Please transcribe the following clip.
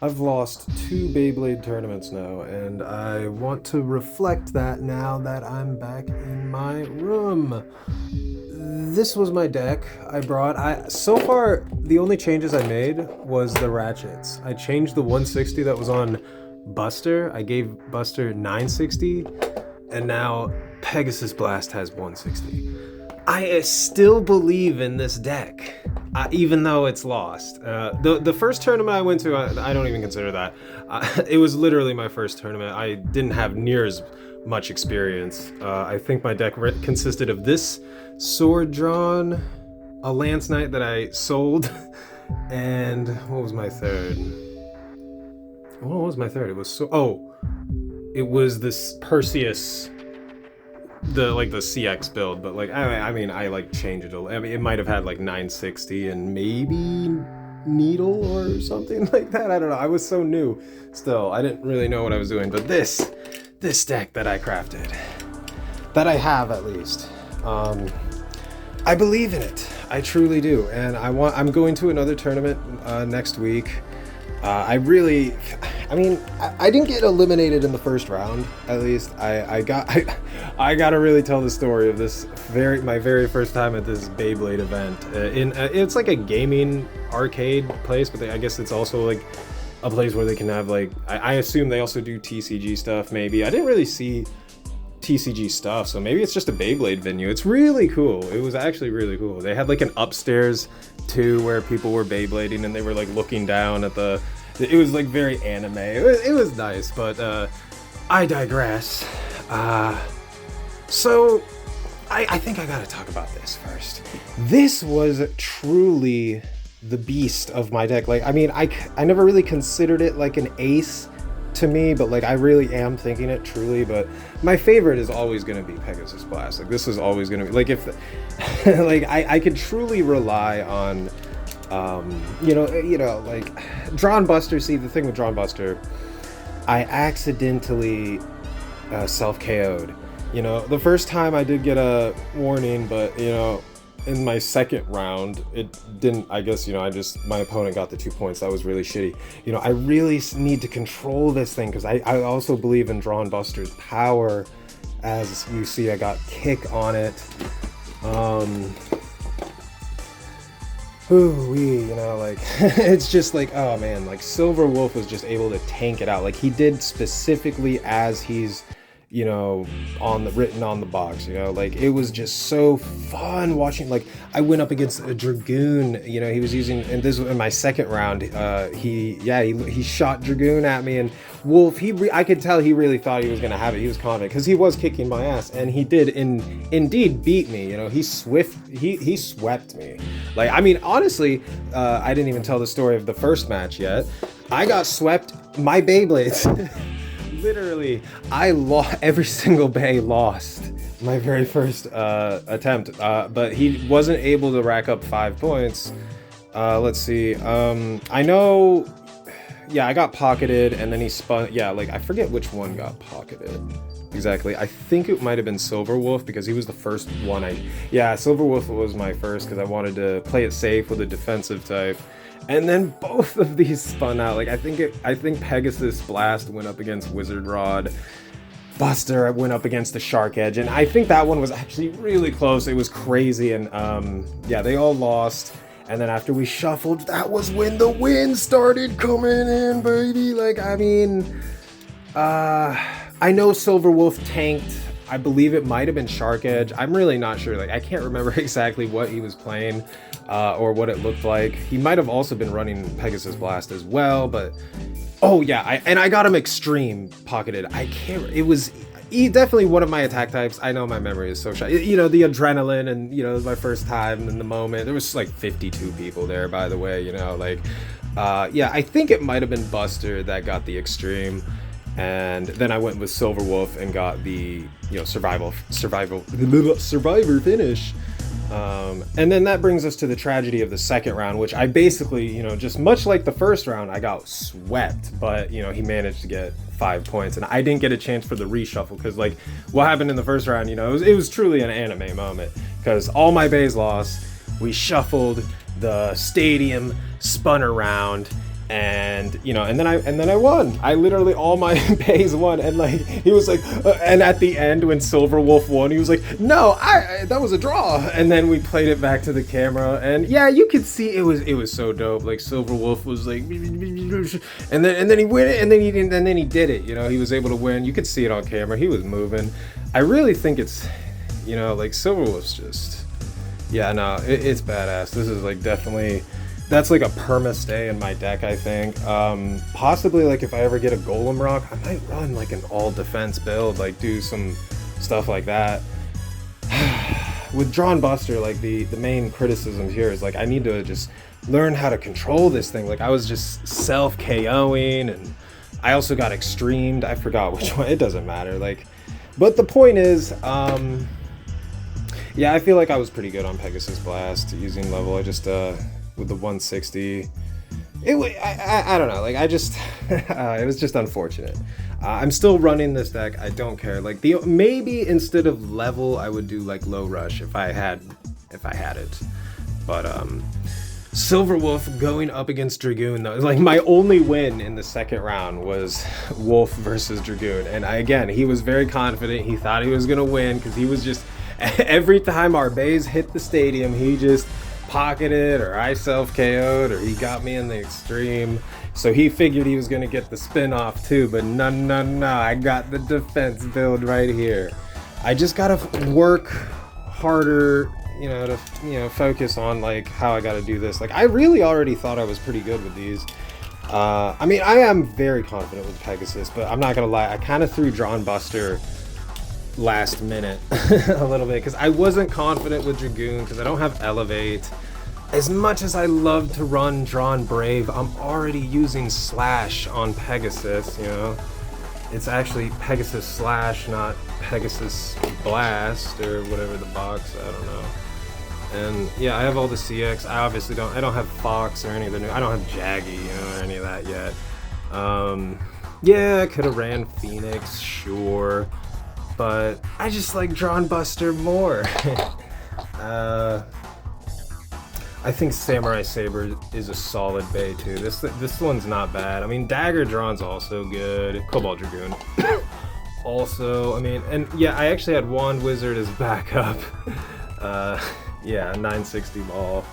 I've lost two Beyblade tournaments now, and I want to reflect that now that I'm back in my room. This was my deck I brought. I so far the only changes I made was the ratchets. I changed the 160 that was on Buster. I gave Buster 960, and now Pegasus Blast has 160. I still believe in this deck, even though it's lost. The first tournament I went to, I don't even consider that. It was literally my first tournament. I didn't have near as much experience. I think my deck consisted of this sword drawn, a lance knight that I sold, and what was my third? What was my third? It was it was this Perseus, the CX build, but like I mean I like changed it a little. I mean it might have had like 960 and maybe needle or something like that. I don't know. I was so new still. I didn't really know what I was doing, but this deck that I crafted, that I have at least, I believe in it. I truly do, and I'm going to another tournament next week. I didn't get eliminated in the first round. At least I gotta really tell the story of this my very first time at this Beyblade event. It's like a gaming arcade place, but I guess it's also like a place where they can have like I assume they also do TCG stuff. Maybe I didn't really see TCG stuff, so maybe it's just a Beyblade venue. It's really cool. It was actually really cool. They had like an upstairs too where people were Beyblading and they were like looking down at it was like very anime. It was nice, but I digress. So I think I gotta talk about this first. This was truly the beast of my deck. Like, I mean, I never really considered it like an ace to me, but like I really am thinking it truly. But my favorite is always going to be Pegasus Blast. Like this is always going to be like if like I could truly rely on like Drawn Buster. See, the thing with Drawn Buster, I accidentally self KO'd. The first time I did get a warning, but in my second round, it didn't. I guess my opponent got the 2 points. That was really shitty. I really need to control this thing because I also believe in Drawn Buster's power. As you see, I got kick on it. It's just like, oh man, like Silver Wolf was just able to tank it out. Like he did specifically as he's written on the box. Like it was just so fun watching. Like I went up against a Dragoon. He was using, and this was in my second round. He shot Dragoon at me, and Wolf. I could tell he really thought he was gonna have it. He was confident because he was kicking my ass, and he did indeed beat me. He swept me. Like I mean, honestly, I didn't even tell the story of the first match yet. I got swept. My Beyblades. Literally, I lost every single Bay. Lost my very first attempt, but he wasn't able to rack up 5 points. Let's see. I know. Yeah, I got pocketed, and then he spun. Yeah, like I forget which one got pocketed exactly. I think it might have been Silver Wolf because he was the first one. Silver Wolf was my first because I wanted to play it safe with a defensive type. And then both of these spun out. Like I think Pegasus Blast went up against Wizard Rod. Buster went up against the Shark Edge, and I think that one was actually really close. It was crazy, and they all lost. And then after we shuffled, that was when the win started coming in, baby. Like I mean, I know Silver Wolf tanked. I believe it might have been Shark Edge. I'm really not sure. Like I can't remember exactly what he was playing. Or what it looked like. He might have also been running Pegasus Blast as well, but I got him extreme pocketed. It was definitely one of my attack types. I know my memory is so shot. The adrenaline and it was my first time in the moment. There was like 52 people there, by the way. I think it might have been Buster that got the extreme. And then I went with Silver Wolf and got the survivor finish. And then that brings us to the tragedy of the second round, which I basically, just much like the first round, I got swept, but he managed to get 5 points, and I didn't get a chance for the reshuffle because like what happened in the first round, it was truly an anime moment because all my bays lost. We shuffled, the stadium spun around, And you know, and then I won. I literally, all my bays won. And like he was like, and at the end when Silver Wolf won, he was like, no, that was a draw. And then we played it back to the camera, and yeah, you could see it was so dope. Like Silver Wolf was like, and then he win it, and then he did it. You know, he was able to win. You could see it on camera. He was moving. I really think it's, you know, like Silver Wolf's just, yeah, no, it's badass. This is like definitely. That's like a perma stay in my deck, I think. Possibly like if I ever get a Golem Rock, I might run like an all defense build, like do some stuff like that. With Drawn Buster, like the main criticism here is like I need to just learn how to control this thing. Like I was just self KOing, and I also got extremed. I forgot which one. It doesn't matter. Like, but the point is, yeah, I feel like I was pretty good on Pegasus Blast using level. I just with the 160, I don't know, like I just it was just unfortunate. I'm still running this deck. I don't care. Like maybe instead of level I would do like low rush if I had it. But Silver Wolf going up against Dragoon though, like my only win in the second round was Wolf versus Dragoon, and again he was very confident. He thought he was gonna win because he was just every time our bays hit the stadium he just pocketed, or I self KO'd, or he got me in the extreme. So he figured he was gonna get the spin off too, but no, I got the defense build right here. I just gotta work harder, you know, to focus on like how I gotta do this. Like I really already thought I was pretty good with these. I mean, I am very confident with Pegasus, but I'm not gonna lie, I kind of threw Drawn Buster last minute a little bit because I wasn't confident with Dragoon because I don't have Elevate. As much as I love to run Drawn Brave, I'm already using Slash on Pegasus, you know. It's actually Pegasus Slash, not Pegasus Blast or whatever the box, I don't know. And yeah, I have all the CX. I obviously don't have Fox or any of the new, I don't have Jaggy, you know, or any of that yet. Yeah, I could have ran Phoenix, sure. But I just like Drawn Buster more. I think Samurai Saber is a solid bay too. This one's not bad. I mean, Dagger Drawn's also good. Cobalt Dragoon. Also, I mean, and yeah, I actually had Wand Wizard as backup. Yeah, 960 ball.